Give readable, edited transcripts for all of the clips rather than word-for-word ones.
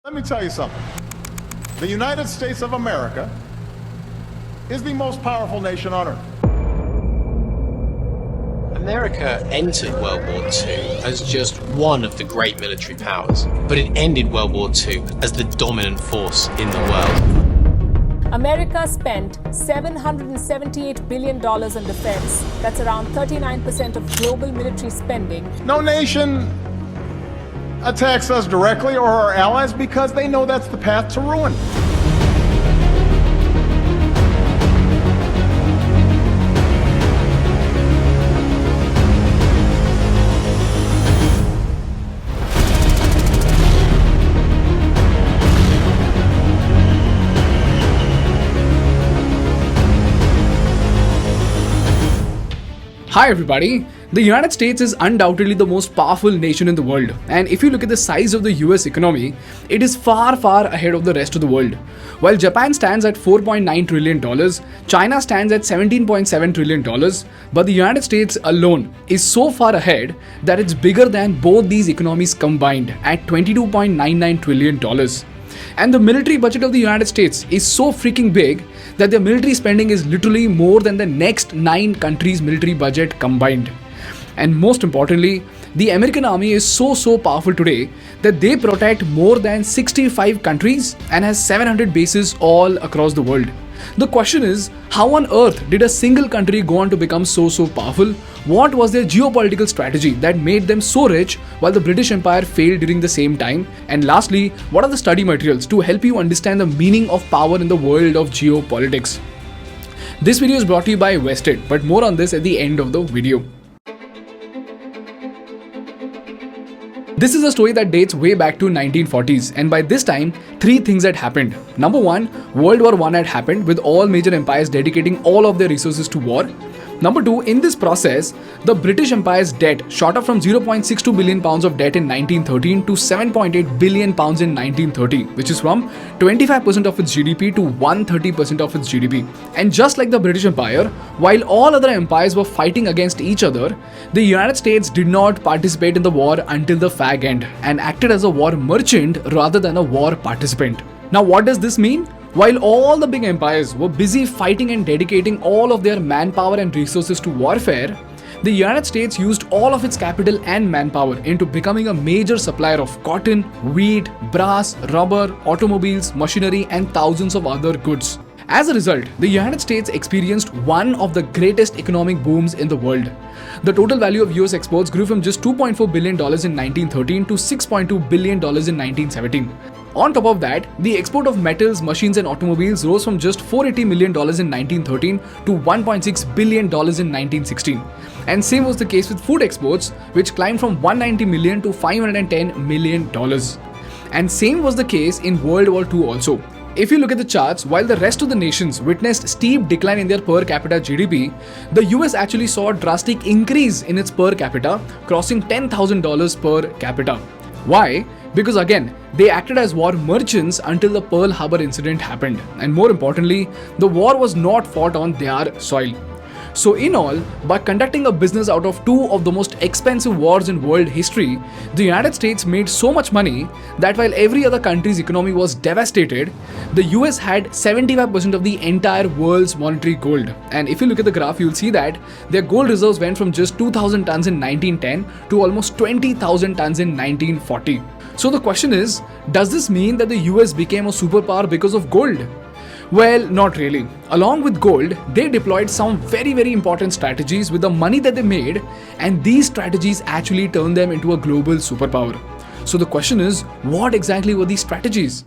Let me tell you something. The United States of America is the most powerful nation on earth. America entered World War II as just one of the great military powers, but it ended World War II as the dominant force in the world. America spent $778 billion on defense. That's around 39% of global military spending. No nation attacks us directly or our allies because they know that's the path to ruin. Hi everybody, the United States is undoubtedly the most powerful nation in the world, and if you look at the size of the US economy, it is far ahead of the rest of the world. While Japan stands at $4.9 trillion, China stands at $17.7 trillion, but the United States alone is so far ahead that it's bigger than both these economies combined at $22.99 trillion. And the military budget of the United States is so freaking big that their military spending is literally more than the next 9 countries' military budget combined. And most importantly, the American army is so powerful today that they protect more than 65 countries and has 700 bases all across the world. The question is, how on earth did a single country go on to become so powerful? What was their geopolitical strategy that made them so rich while the British Empire failed during the same time? And lastly, what are the study materials to help you understand the meaning of power in the world of geopolitics? This video is brought to you by Vested, but more on this at the end of the video. This is a story that dates way back to 1940s, and by this time, 3 things had happened. Number 1, World War I had happened with all major empires dedicating all of their resources to war. Number 2, in this process, the British Empire's debt shot up from 0.62 billion pounds of debt in 1913 to 7.8 billion pounds in 1930, which is from 25% of its GDP to 130% of its GDP. And just like the British Empire, while all other empires were fighting against each other, the United States did not participate in the war until the fag end and acted as a war merchant rather than a war participant. Now, what does this mean? While all the big empires were busy fighting and dedicating all of their manpower and resources to warfare, the United States used all of its capital and manpower into becoming a major supplier of cotton, wheat, brass, rubber, automobiles, machinery, and thousands of other goods. As a result, the United States experienced one of the greatest economic booms in the world. The total value of US exports grew from just $2.4 billion in 1913 to $6.2 billion in 1917. On top of that, the export of metals, machines and automobiles rose from just $480 million in 1913 to $1.6 billion in 1916. And same was the case with food exports, which climbed from $190 million to $510 million. And same was the case in World War II also. If you look at the charts, while the rest of the nations witnessed steep decline in their per capita GDP, the US actually saw a drastic increase in its per capita, crossing $10,000 per capita. Why? Because again, they acted as war merchants until the Pearl Harbor incident happened. And more importantly, the war was not fought on their soil. So in all, by conducting a business out of 2 of the most expensive wars in world history, the United States made so much money that while every other country's economy was devastated, the US had 75% of the entire world's monetary gold. And if you look at the graph, you'll see that their gold reserves went from just 2,000 tons in 1910 to almost 20,000 tons in 1940. So the question is, does this mean that the US became a superpower because of gold? Well, not really. Along with gold, they deployed some very important strategies with the money that they made, and these strategies actually turned them into a global superpower. So the question is, what exactly were these strategies?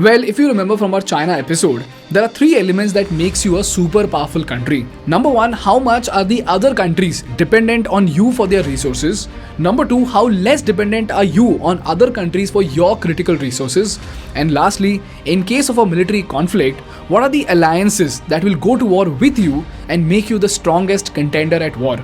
Well, if you remember from our China episode, there are 3 elements that makes you a super powerful country. Number 1, how much are the other countries dependent on you for their resources? Number 2, how less dependent are you on other countries for your critical resources? And lastly, in case of a military conflict, what are the alliances that will go to war with you and make you the strongest contender at war?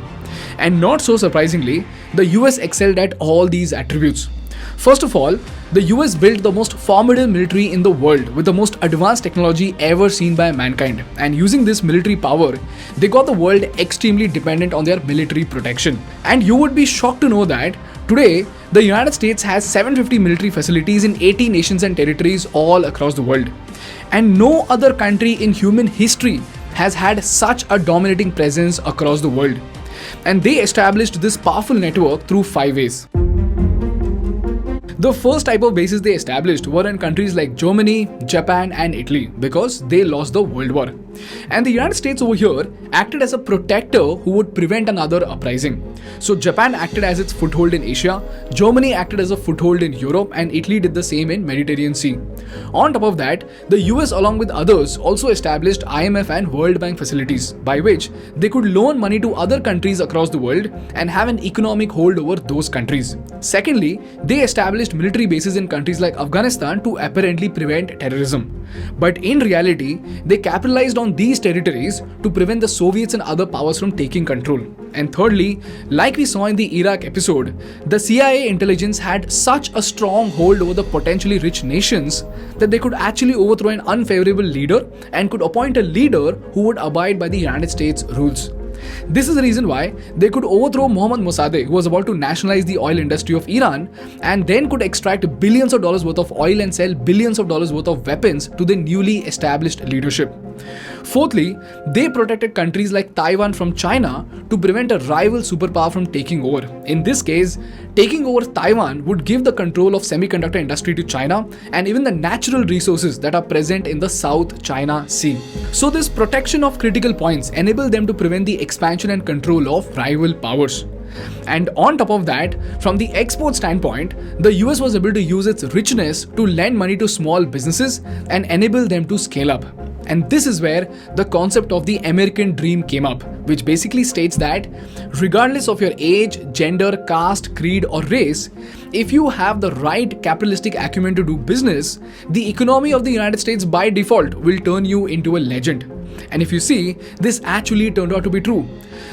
And not so surprisingly, the US excelled at all these attributes. First of all, the US built the most formidable military in the world with the most advanced technology ever seen by mankind. And using this military power, they got the world extremely dependent on their military protection. And you would be shocked to know that today, the United States has 750 military facilities in 80 nations and territories all across the world. And no other country in human history has had such a dominating presence across the world. And they established this powerful network through 5 ways. The first type of bases they established were in countries like Germany, Japan and Italy because they lost the World War. And the United States over here acted as a protector who would prevent another uprising. So Japan acted as its foothold in Asia, Germany acted as a foothold in Europe, and Italy did the same in Mediterranean Sea. On top of that, the US along with others also established IMF and World Bank facilities by which they could loan money to other countries across the world and have an economic hold over those countries. Secondly, they established military bases in countries like Afghanistan to apparently prevent terrorism. But in reality, they capitalized on these territories to prevent the Soviets and other powers from taking control. And thirdly, like we saw in the Iraq episode, the CIA intelligence had such a strong hold over the potentially rich nations that they could actually overthrow an unfavorable leader and could appoint a leader who would abide by the United States rules. This is the reason why they could overthrow Mohammad Mossadegh, who was about to nationalize the oil industry of Iran, and then could extract billions of dollars worth of oil and sell billions of dollars worth of weapons to the newly established leadership. Fourthly, they protected countries like Taiwan from China to prevent a rival superpower from taking over. In this case, taking over Taiwan would give the control of semiconductor industry to China and even the natural resources that are present in the South China Sea. So this protection of critical points enabled them to prevent the expansion and control of rival powers. And on top of that, from the export standpoint, the US was able to use its richness to lend money to small businesses and enable them to scale up. And this is where the concept of the American dream came up, which basically states that regardless of your age, gender, caste, creed or race, if you have the right capitalistic acumen to do business, the economy of the United States by default will turn you into a legend. And if you see, this actually turned out to be true.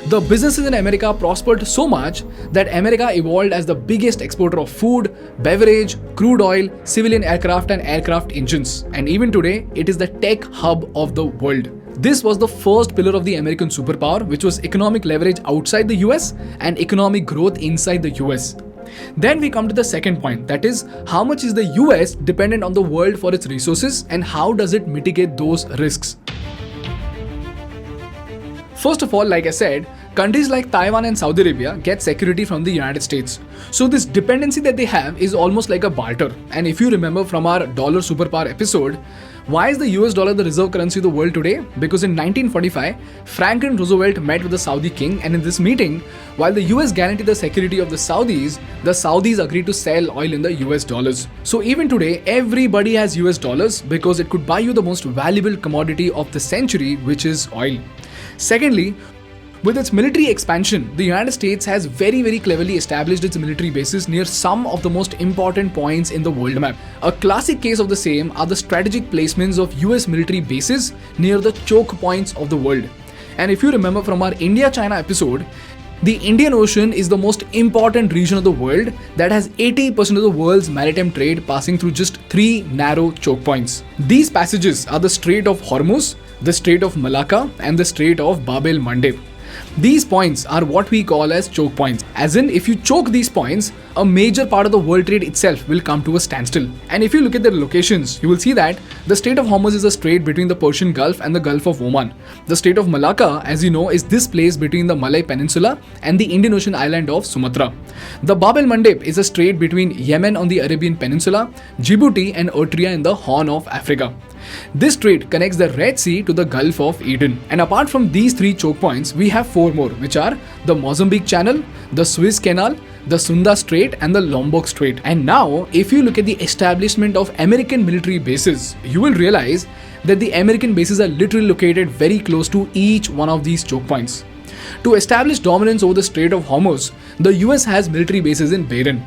The businesses in America prospered so much that America evolved as the biggest exporter of food, beverage, crude oil, civilian aircraft and aircraft engines. And even today, it is the tech hub of the world. This was the first pillar of the American superpower, which was economic leverage outside the US and economic growth inside the US. Then we come to the second point, that is, how much is the US dependent on the world for its resources and how does it mitigate those risks? First of all, like I said, countries like Taiwan and Saudi Arabia get security from the United States. So this dependency that they have is almost like a barter. And if you remember from our dollar superpower episode, why is the US dollar the reserve currency of the world today? Because in 1945, Franklin Roosevelt met with the Saudi king, and in this meeting, while the US guaranteed the security of the Saudis agreed to sell oil in the US dollars. So even today, everybody has US dollars because it could buy you the most valuable commodity of the century, which is oil. Secondly, with its military expansion, the United States has very cleverly established its military bases near some of the most important points in the world map. A classic case of the same are the strategic placements of US military bases near the choke points of the world. And if you remember from our India-China episode, the Indian Ocean is the most important region of the world that has 80% of the world's maritime trade passing through just 3 narrow choke points. These passages are the Strait of Hormuz, the Strait of Malacca, and the Strait of Bab el-Mandeb. These points are what we call as choke points. As in, if you choke these points, a major part of the world trade itself will come to a standstill. And if you look at their locations, you will see that the Strait of Hormuz is a strait between the Persian Gulf and the Gulf of Oman. The Strait of Malacca, as you know, is this place between the Malay Peninsula and the Indian Ocean island of Sumatra. The Bab el-Mandeb is a strait between Yemen on the Arabian Peninsula, Djibouti and Eritrea in the Horn of Africa. This strait connects the Red Sea to the Gulf of Eden. And apart from these 3 choke points, we have 4 more, which are the Mozambique Channel, the Suez Canal, the Sunda Strait and the Lombok Strait. And now, if you look at the establishment of American military bases, you will realize that the American bases are literally located very close to each one of these choke points. To establish dominance over the Strait of Hormuz, the US has military bases in Bahrain.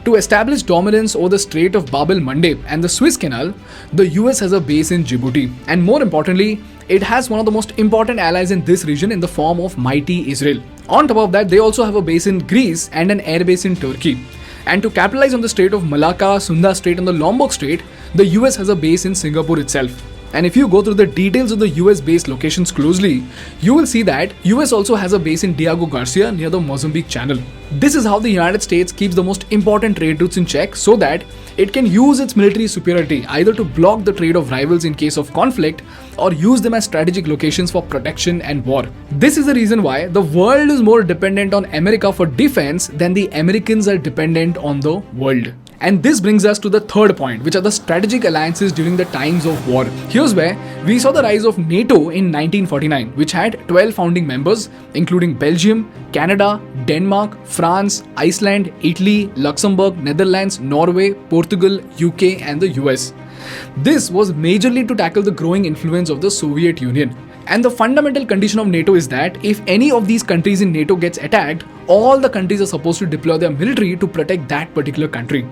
To establish dominance over the Strait of Bab el-Mandeb and the Suez Canal, the US has a base in Djibouti. And more importantly, it has one of the most important allies in this region in the form of mighty Israel. On top of that, they also have a base in Greece and an air base in Turkey. And to capitalize on the Strait of Malacca, Sunda Strait and the Lombok Strait, the US has a base in Singapore itself. And if you go through the details of the US based locations closely, you will see that US also has a base in Diego Garcia near the Mozambique Channel. This is how the United States keeps the most important trade routes in check so that it can use its military superiority either to block the trade of rivals in case of conflict or use them as strategic locations for protection and war. This is the reason why the world is more dependent on America for defense than the Americans are dependent on the world. And this brings us to the third point, which are the strategic alliances during the times of war. Here's where we saw the rise of NATO in 1949, which had 12 founding members, including Belgium, Canada, Denmark, France, Iceland, Italy, Luxembourg, Netherlands, Norway, Portugal, UK, and the US. This was majorly to tackle the growing influence of the Soviet Union. And the fundamental condition of NATO is that if any of these countries in NATO gets attacked, all the countries are supposed to deploy their military to protect that particular country.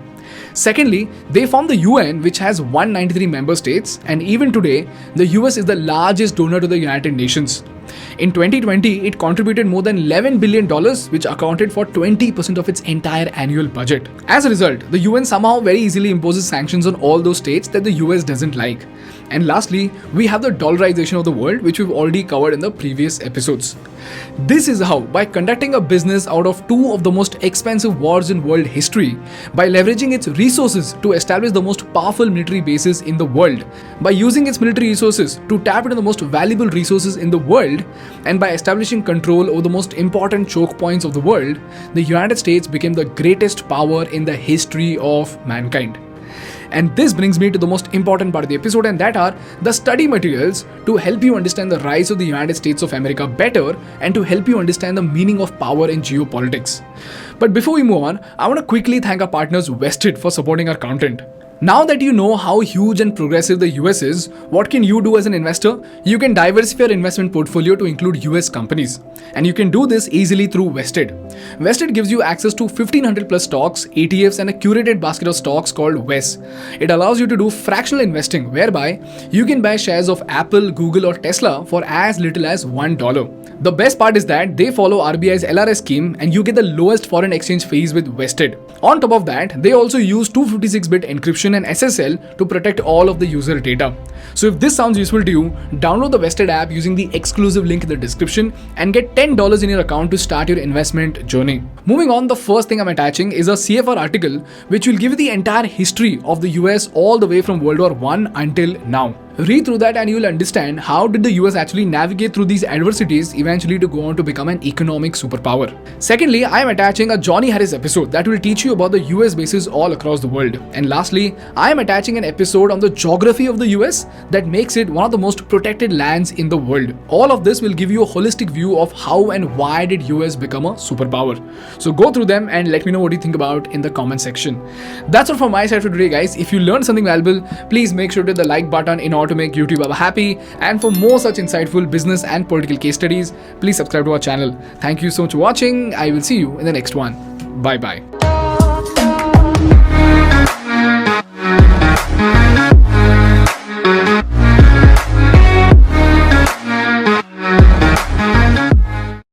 Secondly, they formed the UN, which has 193 member states, and even today, the US is the largest donor to the United Nations. In 2020, it contributed more than $11 billion, which accounted for 20% of its entire annual budget. As a result, the UN somehow very easily imposes sanctions on all those states that the US doesn't like. And lastly, we have the dollarization of the world, which we've already covered in the previous episodes. This is how, by conducting a business out of two of the most expensive wars in world history, by leveraging its resources to establish the most powerful military bases in the world, by using its military resources to tap into the most valuable resources in the world, and by establishing control over the most important choke points of the world, the United States became the greatest power in the history of mankind. And this brings me to the most important part of the episode, and that are the study materials to help you understand the rise of the United States of America better and to help you understand the meaning of power in geopolitics. But before we move on, I want to quickly thank our partners Vested for supporting our content. Now that you know how huge and progressive the US is, what can you do as an investor? You can diversify your investment portfolio to include US companies. And you can do this easily through Vested. Vested gives you access to 1500 plus stocks, ETFs and a curated basket of stocks called VES. It allows you to do fractional investing whereby you can buy shares of Apple, Google or Tesla for as little as $1. The best part is that they follow RBI's LRS scheme and you get the lowest foreign exchange fees with Vested. On top of that, they also use 256-bit encryption and SSL to protect all of the user data. So if this sounds useful to you, download the Vested app using the exclusive link in the description and get $10 in your account to start your investment journey. Moving on, the first thing I'm attaching is a CFR article which will give you the entire history of the US all the way from World War I until now. Read through that and you will understand how did the US actually navigate through these adversities eventually to go on to become an economic superpower. Secondly, I am attaching a Johnny Harris episode that will teach you about the US bases all across the world. And lastly, I am attaching an episode on the geography of the US that makes it one of the most protected lands in the world. All of this will give you a holistic view of how and why did US become a superpower. So go through them and let me know what you think about in the comment section. That's all from my side for today, guys. If you learned something valuable, please make sure to hit the like button in order to make YouTube Baba happy. And for more such insightful business and political case studies, please subscribe to our channel. Thank you so much for watching. I will see you in the next one. Bye bye.